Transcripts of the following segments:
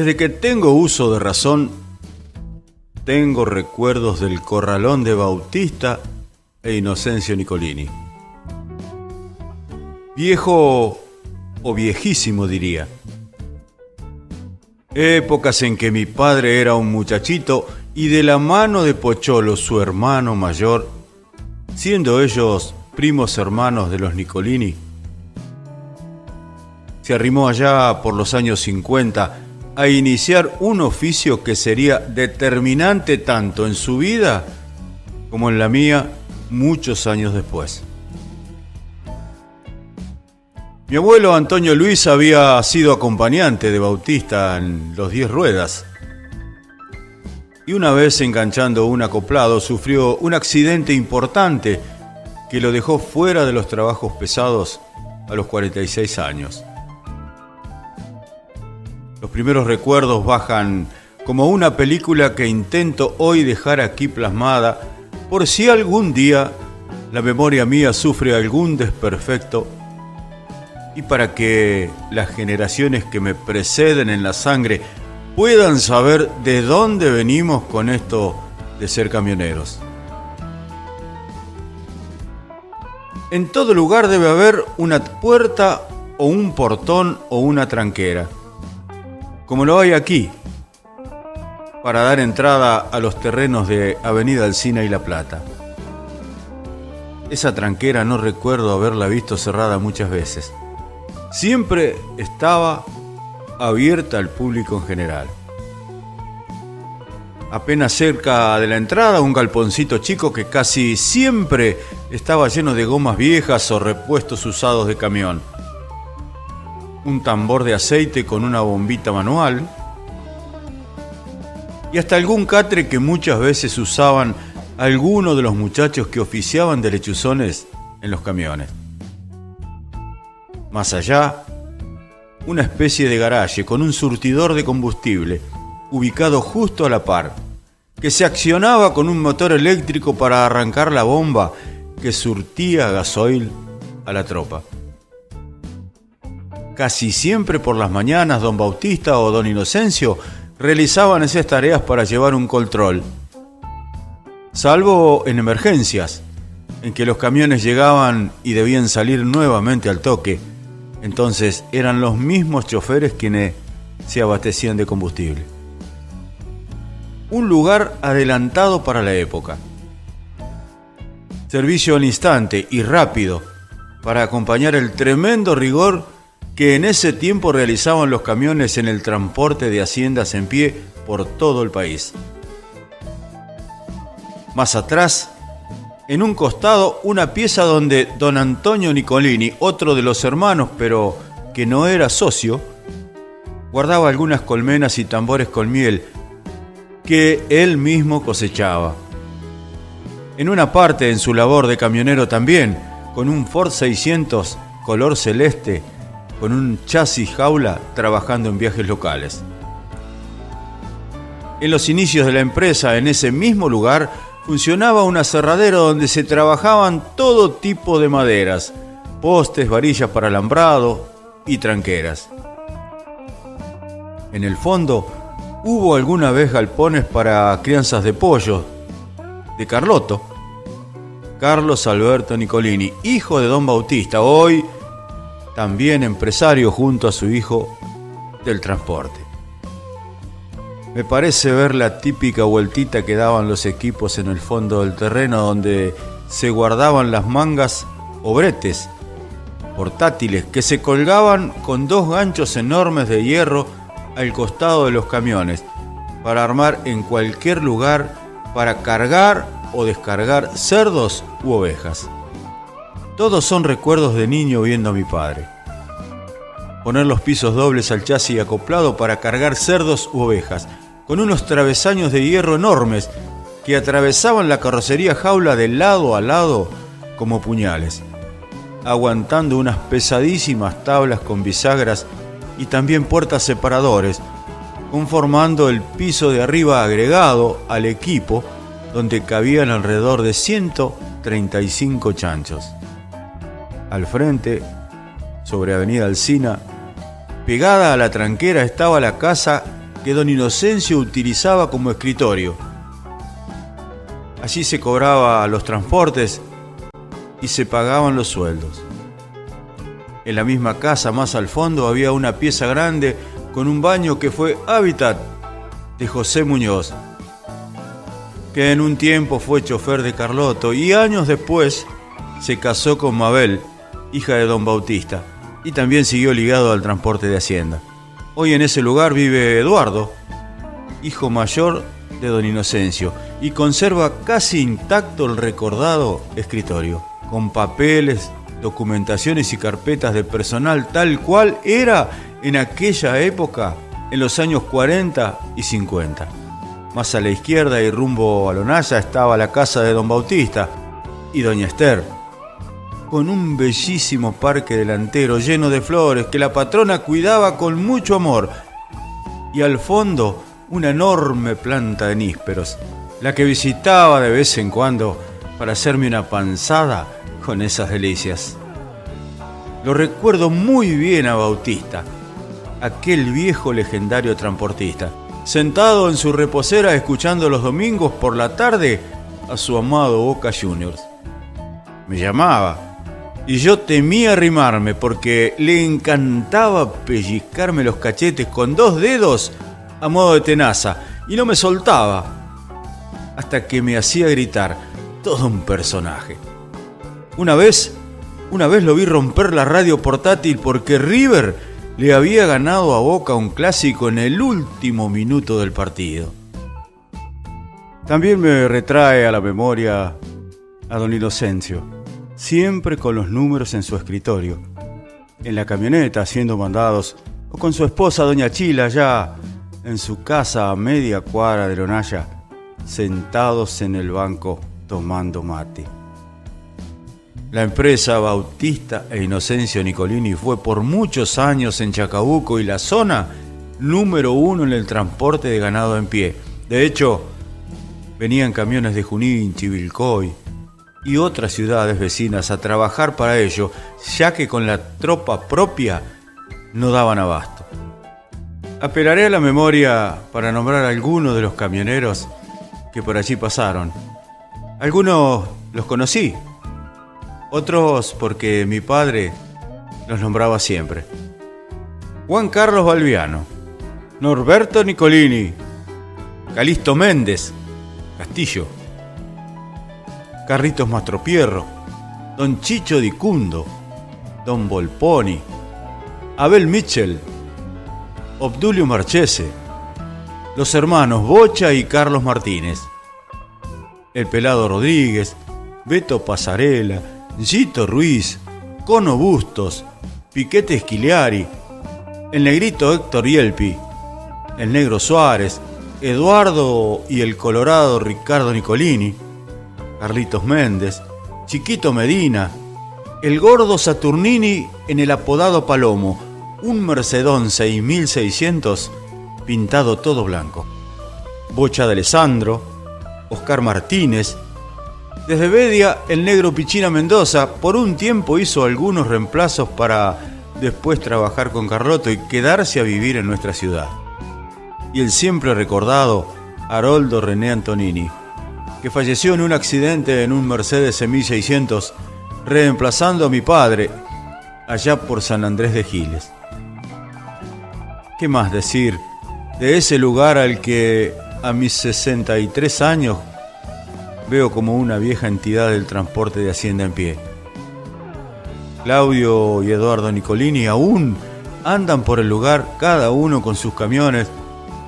Desde que tengo uso de razón, tengo recuerdos del corralón de Bautista e Inocencio Nicolini. Viejo o viejísimo, diría. Épocas en que mi padre era un muchachito y de la mano de Pocholo, su hermano mayor, siendo ellos primos hermanos de los Nicolini, se arrimó allá por los años 50 a iniciar un oficio que sería determinante tanto en su vida como en la mía muchos años después. Mi abuelo Antonio Luis había sido acompañante de Bautista en los 10 ruedas y una vez enganchando un acoplado sufrió un accidente importante que lo dejó fuera de los trabajos pesados a los 46 años. Los primeros recuerdos bajan como una película que intento hoy dejar aquí plasmada por si algún día la memoria mía sufre algún desperfecto y para que las generaciones que me preceden en la sangre puedan saber de dónde venimos con esto de ser camioneros. En todo lugar debe haber una puerta o un portón o una tranquera, como lo hay aquí, para dar entrada a los terrenos de Avenida Alsina y La Plata. Esa tranquera no recuerdo haberla visto cerrada muchas veces. Siempre estaba abierta al público en general. Apenas cerca de la entrada, un galponcito chico que casi siempre estaba lleno de gomas viejas o repuestos usados de camión. Un tambor de aceite con una bombita manual y hasta algún catre que muchas veces usaban algunos de los muchachos que oficiaban de lechuzones en los camiones. Más allá, una especie de garaje con un surtidor de combustible ubicado justo a la par, que se accionaba con un motor eléctrico para arrancar la bomba que surtía gasoil a la tropa. Casi siempre por las mañanas don Bautista o don Inocencio realizaban esas tareas para llevar un control, salvo en emergencias, en que los camiones llegaban y debían salir nuevamente al toque. Entonces eran los mismos choferes quienes se abastecían de combustible. Un lugar adelantado para la época. Servicio al instante y rápido para acompañar el tremendo rigor que en ese tiempo realizaban los camiones en el transporte de haciendas en pie por todo el país. Más atrás, en un costado, una pieza donde don Antonio Nicolini, otro de los hermanos pero que no era socio, guardaba algunas colmenas y tambores con miel que él mismo cosechaba. En una parte, en su labor de camionero también, con un Ford 600 color celeste, con un chasis jaula trabajando en viajes locales. En los inicios de la empresa, en ese mismo lugar, funcionaba un aserradero donde se trabajaban todo tipo de maderas, postes, varillas para alambrado y tranqueras. En el fondo, hubo alguna vez galpones para crianzas de pollo, de Carloto, Carlos Alberto Nicolini, hijo de don Bautista, hoy también empresario junto a su hijo del transporte. Me parece ver la típica vueltita que daban los equipos en el fondo del terreno donde se guardaban las mangas o bretes portátiles que se colgaban con dos ganchos enormes de hierro al costado de los camiones para armar en cualquier lugar para cargar o descargar cerdos u ovejas. Todos son recuerdos de niño viendo a mi padre poner los pisos dobles al chasis acoplado para cargar cerdos u ovejas, con unos travesaños de hierro enormes que atravesaban la carrocería jaula de lado a lado como puñales, aguantando unas pesadísimas tablas con bisagras y también puertas separadores, conformando el piso de arriba agregado al equipo, donde cabían alrededor de 135 chanchos. Al frente, sobre Avenida Alsina, pegada a la tranquera, estaba la casa que don Inocencio utilizaba como escritorio. Allí se cobraba los transportes y se pagaban los sueldos. En la misma casa, más al fondo, había una pieza grande con un baño que fue hábitat de José Muñoz, que en un tiempo fue chofer de Carlotto y años después se casó con Mabel, hija de don Bautista, y también siguió ligado al transporte de Hacienda. Hoy en ese lugar vive Eduardo, hijo mayor de don Inocencio, y conserva casi intacto el recordado escritorio, con papeles, documentaciones y carpetas de personal tal cual era en aquella época, en los años 40 y 50. Más a la izquierda y rumbo a Lonaya estaba la casa de don Bautista y doña Esther, con un bellísimo parque delantero lleno de flores que la patrona cuidaba con mucho amor, y al fondo una enorme planta de nísperos, la que visitaba de vez en cuando para hacerme una panzada con esas delicias. Lo recuerdo muy bien a Bautista, aquel viejo legendario transportista, sentado en su reposera escuchando los domingos por la tarde a su amado Boca Juniors. Me llamaba y yo temía arrimarme porque le encantaba pellizcarme los cachetes con 2 dedos a modo de tenaza y no me soltaba hasta que me hacía gritar, todo un personaje. Una vez lo vi romper la radio portátil porque River le había ganado a Boca un clásico en el último minuto del partido. También me retrae a la memoria a don Inocencio, siempre con los números en su escritorio, en la camioneta haciendo mandados, o con su esposa doña Chila ya en su casa a media cuadra de Lonaya, sentados en el banco tomando mate. La empresa Bautista e Inocencio Nicolini fue por muchos años en Chacabuco y la zona número 1 en el transporte de ganado en pie. De hecho, venían camiones de Junín, Chivilcoy y otras ciudades vecinas a trabajar para ello, ya que con la tropa propia no daban abasto. Apelaré a la memoria para nombrar a algunos de los camioneros que por allí pasaron. Algunos los conocí, otros porque mi padre los nombraba siempre. Juan Carlos Balbiano, Norberto Nicolini, Calixto Méndez, Castillo, Carlitos Mastropierro, don Chicho Dicundo, don Volponi, Abel Mitchell, Obdulio Marchese, los hermanos Bocha y Carlos Martínez, el Pelado Rodríguez, Beto Pasarela, Gito Ruiz, Cono Bustos, Piquete Esquiliari, el Negrito Héctor Yelpi, el Negro Suárez, Eduardo y el Colorado Ricardo Nicolini, Carlitos Méndez, Chiquito Medina, el Gordo Saturnini en el apodado Palomo, un Mercedón 6600 pintado todo blanco, Bocha de Alessandro, Oscar Martínez. Desde Bedia, el Negro Pichina Mendoza por un tiempo hizo algunos reemplazos para después trabajar con Carlotto y quedarse a vivir en nuestra ciudad. Y el siempre recordado Haroldo René Antonini, que falleció en un accidente en un Mercedes 1600, reemplazando a mi padre allá por San Andrés de Giles. ¿Qué más decir de ese lugar al que a mis 63 años veo como una vieja entidad del transporte de Hacienda en pie? Claudio y Eduardo Nicolini aún andan por el lugar, cada uno con sus camiones,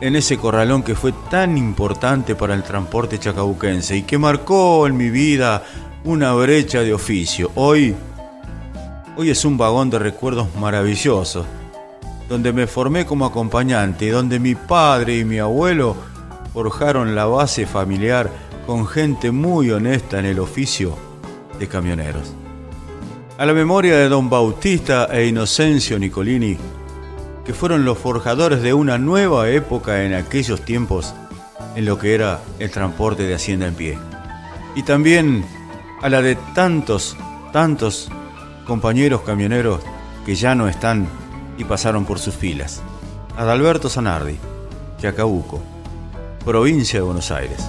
en ese corralón que fue tan importante para el transporte chacabuquense y que marcó en mi vida una brecha de oficio. Hoy es un vagón de recuerdos maravillosos, donde me formé como acompañante y donde mi padre y mi abuelo forjaron la base familiar con gente muy honesta en el oficio de camioneros. A la memoria de don Bautista e Inocencio Nicolini, que fueron los forjadores de una nueva época en aquellos tiempos en lo que era el transporte de Hacienda en pie. Y también a la de tantos compañeros camioneros que ya no están y pasaron por sus filas. Adalberto Zanardi, Chacabuco, provincia de Buenos Aires.